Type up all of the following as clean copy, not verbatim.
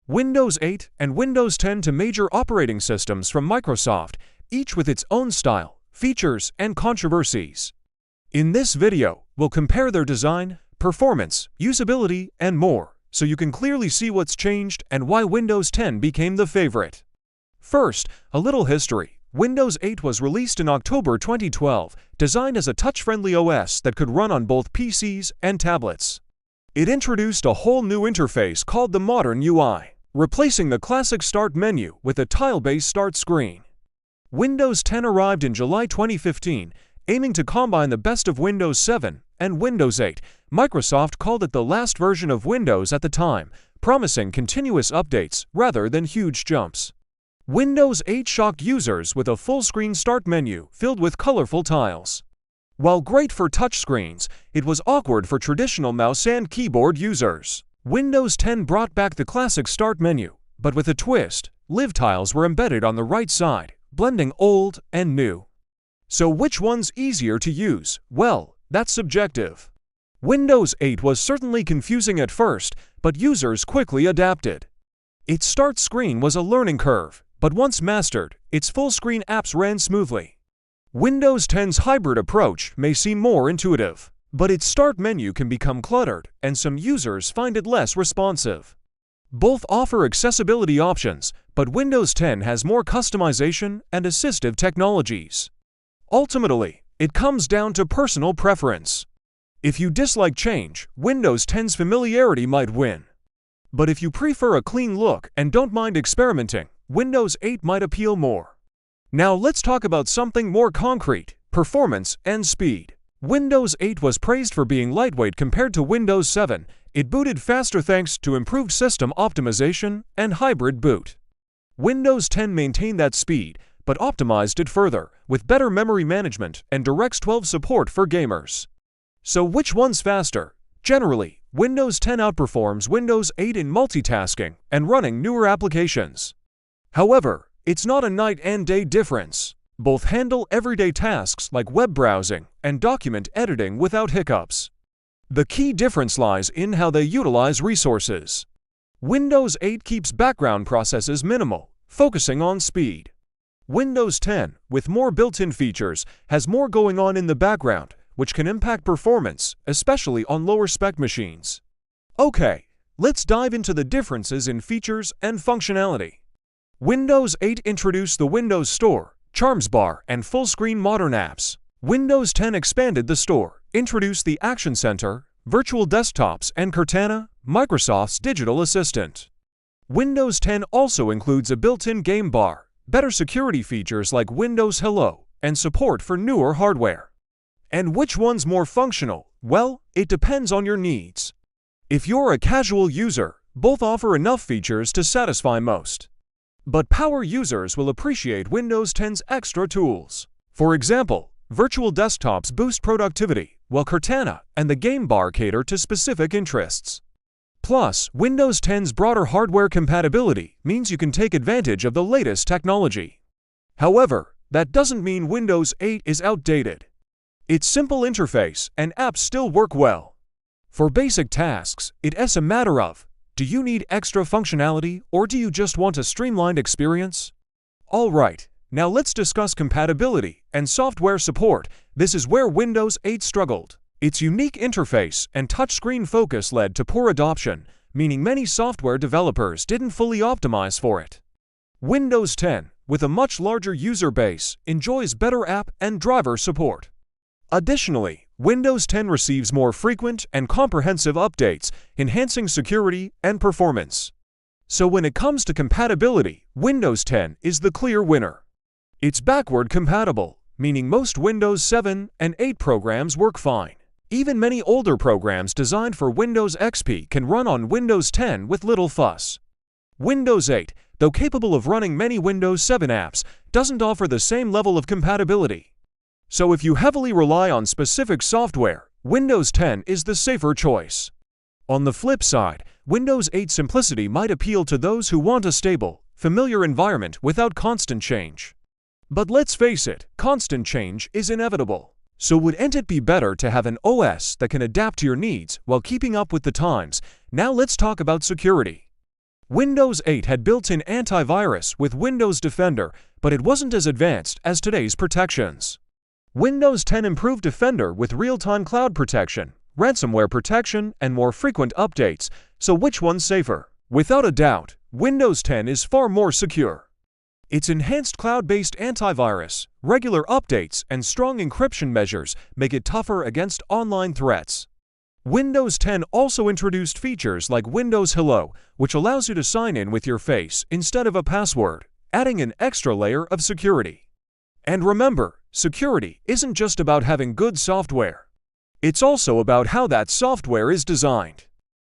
Windows 8 and Windows 10 to major operating systems from Microsoft, each with its own style, features, and controversies. In this video, we'll compare their design, performance, usability, and more, so you can clearly see what's changed and why Windows 10 became the favorite. First, a little history. Windows 8 was released in October 2012, designed as a touch-friendly OS that could run on both PCs and tablets. It introduced a whole new interface called the Modern UI, replacing the classic Start menu with a tile-based Start screen. Windows 10 arrived in July 2015, aiming to combine the best of Windows 7 and Windows 8. Microsoft called it the last version of Windows at the time, promising continuous updates rather than huge jumps. Windows 8 shocked users with a full-screen Start menu filled with colorful tiles. While great for touchscreens, it was awkward for traditional mouse and keyboard users. Windows 10 brought back the classic Start menu, but with a twist. Live tiles were embedded on the right side, blending old and new. So which one's easier to use? Well, that's subjective. Windows 8 was certainly confusing at first, but users quickly adapted. Its Start screen was a learning curve, but once mastered, its full-screen apps ran smoothly. Windows 10's hybrid approach may seem more intuitive, but its Start menu can become cluttered, and some users find it less responsive. Both offer accessibility options, but Windows 10 has more customization and assistive technologies. Ultimately, it comes down to personal preference. If you dislike change, Windows 10's familiarity might win. But if you prefer a clean look and don't mind experimenting, Windows 8 might appeal more. Now let's talk about something more concrete: performance and speed. Windows 8 was praised for being lightweight compared to Windows 7. It booted faster thanks to improved system optimization and hybrid boot. Windows 10 maintained that speed, but optimized it further, with better memory management and DirectX 12 support for gamers. So which one's faster? Generally, Windows 10 outperforms Windows 8 in multitasking and running newer applications. However, it's not a night and day difference. Both handle everyday tasks like web browsing and document editing without hiccups. The key difference lies in how they utilize resources. Windows 8 keeps background processes minimal, focusing on speed. Windows 10, with more built-in features, has more going on in the background, which can impact performance, especially on lower-spec machines. Okay, let's dive into the differences in features and functionality. Windows 8 introduced the Windows Store, Charms Bar, and full-screen modern apps. Windows 10 expanded the store, introduced the Action Center, virtual desktops, and Cortana, Microsoft's digital assistant. Windows 10 also includes a built-in game bar, better security features like Windows Hello, and support for newer hardware. And which one's more functional? Well, it depends on your needs. If you're a casual user, both offer enough features to satisfy most. But power users will appreciate Windows 10's extra tools. For example, virtual desktops boost productivity, while Cortana and the game bar cater to specific interests. Plus, Windows 10's broader hardware compatibility means you can take advantage of the latest technology. However, that doesn't mean Windows 8 is outdated. Its simple interface and apps still work well. For basic tasks, it's a matter of: do you need extra functionality, or do you just want a streamlined experience? Alright, now let's discuss compatibility and software support. This is where Windows 8 struggled. Its unique interface and touchscreen focus led to poor adoption, meaning many software developers didn't fully optimize for it. Windows 10, with a much larger user base, enjoys better app and driver support. Additionally, Windows 10 receives more frequent and comprehensive updates, enhancing security and performance. So when it comes to compatibility, Windows 10 is the clear winner. It's backward compatible, meaning most Windows 7 and 8 programs work fine. Even many older programs designed for Windows XP can run on Windows 10 with little fuss. Windows 8, though capable of running many Windows 7 apps, doesn't offer the same level of compatibility. So if you heavily rely on specific software, Windows 10 is the safer choice. On the flip side, Windows 8 simplicity might appeal to those who want a stable, familiar environment without constant change. But let's face it, constant change is inevitable. So wouldn't it be better to have an OS that can adapt to your needs while keeping up with the times? Now let's talk about security. Windows 8 had built-in antivirus with Windows Defender, but it wasn't as advanced as today's protections. Windows 10 improved Defender with real-time cloud protection, ransomware protection, and more frequent updates, so which one's safer? Without a doubt, Windows 10 is far more secure. Its enhanced cloud-based antivirus, regular updates, and strong encryption measures make it tougher against online threats. Windows 10 also introduced features like Windows Hello, which allows you to sign in with your face instead of a password, adding an extra layer of security. And remember, security isn't just about having good software. It's also about how that software is designed.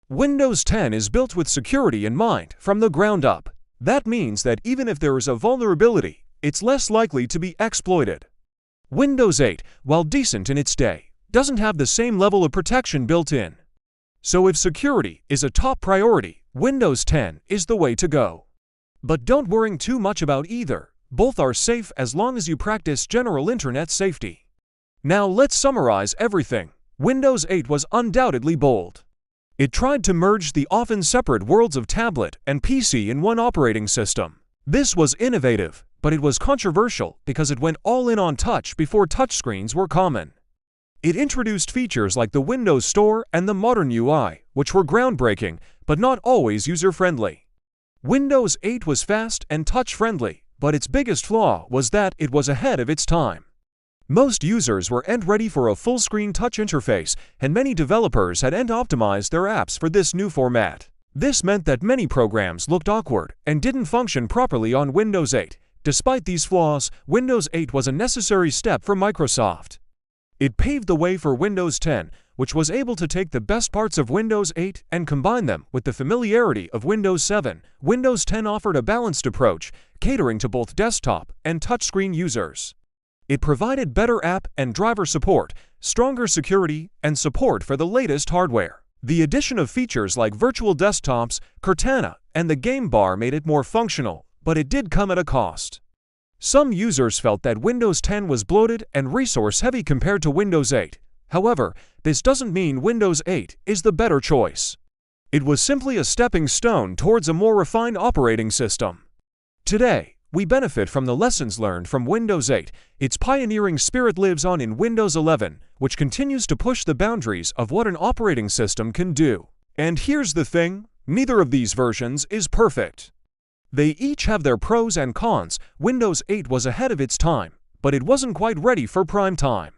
Windows 10 is built with security in mind from the ground up. That means that even if there is a vulnerability, it's less likely to be exploited. Windows 8, while decent in its day, doesn't have the same level of protection built in. So if security is a top priority, Windows 10 is the way to go. But don't worry too much about either. Both are safe as long as you practice general internet safety. Now let's summarize everything. Windows 8 was undoubtedly bold. It tried to merge the often separate worlds of tablet and PC in one operating system. This was innovative, but it was controversial because it went all in on touch before touchscreens were common. It introduced features like the Windows Store and the modern UI, which were groundbreaking, but not always user-friendly. Windows 8 was fast and touch-friendly, but its biggest flaw was that it was ahead of its time. Most users weren't ready for a full-screen touch interface, and many developers hadn't optimized their apps for this new format. This meant that many programs looked awkward and didn't function properly on Windows 8. Despite these flaws, Windows 8 was a necessary step for Microsoft. It paved the way for Windows 10, which was able to take the best parts of Windows 8 and combine them with the familiarity of Windows 7. Windows 10 offered a balanced approach, catering to both desktop and touchscreen users. It provided better app and driver support, stronger security, and support for the latest hardware. The addition of features like virtual desktops, Cortana, and the game bar made it more functional, but it did come at a cost. Some users felt that Windows 10 was bloated and resource-heavy compared to Windows 8. However, this doesn't mean Windows 8 is the better choice. It was simply a stepping stone towards a more refined operating system. Today, we benefit from the lessons learned from Windows 8. Its pioneering spirit lives on in Windows 11, which continues to push the boundaries of what an operating system can do. And here's the thing, neither of these versions is perfect. They each have their pros and cons. Windows 8 was ahead of its time, but it wasn't quite ready for prime time.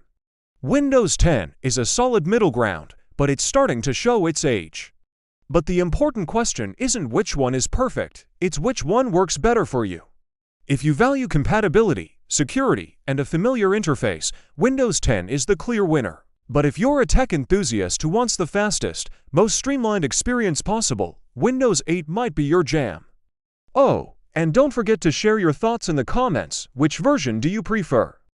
Windows 10 is a solid middle ground, but it's starting to show its age. But the important question isn't which one is perfect, it's which one works better for you. If you value compatibility, security, and a familiar interface, Windows 10 is the clear winner. But if you're a tech enthusiast who wants the fastest, most streamlined experience possible, Windows 8 might be your jam. Oh, and don't forget to share your thoughts in the comments. Which version do you prefer?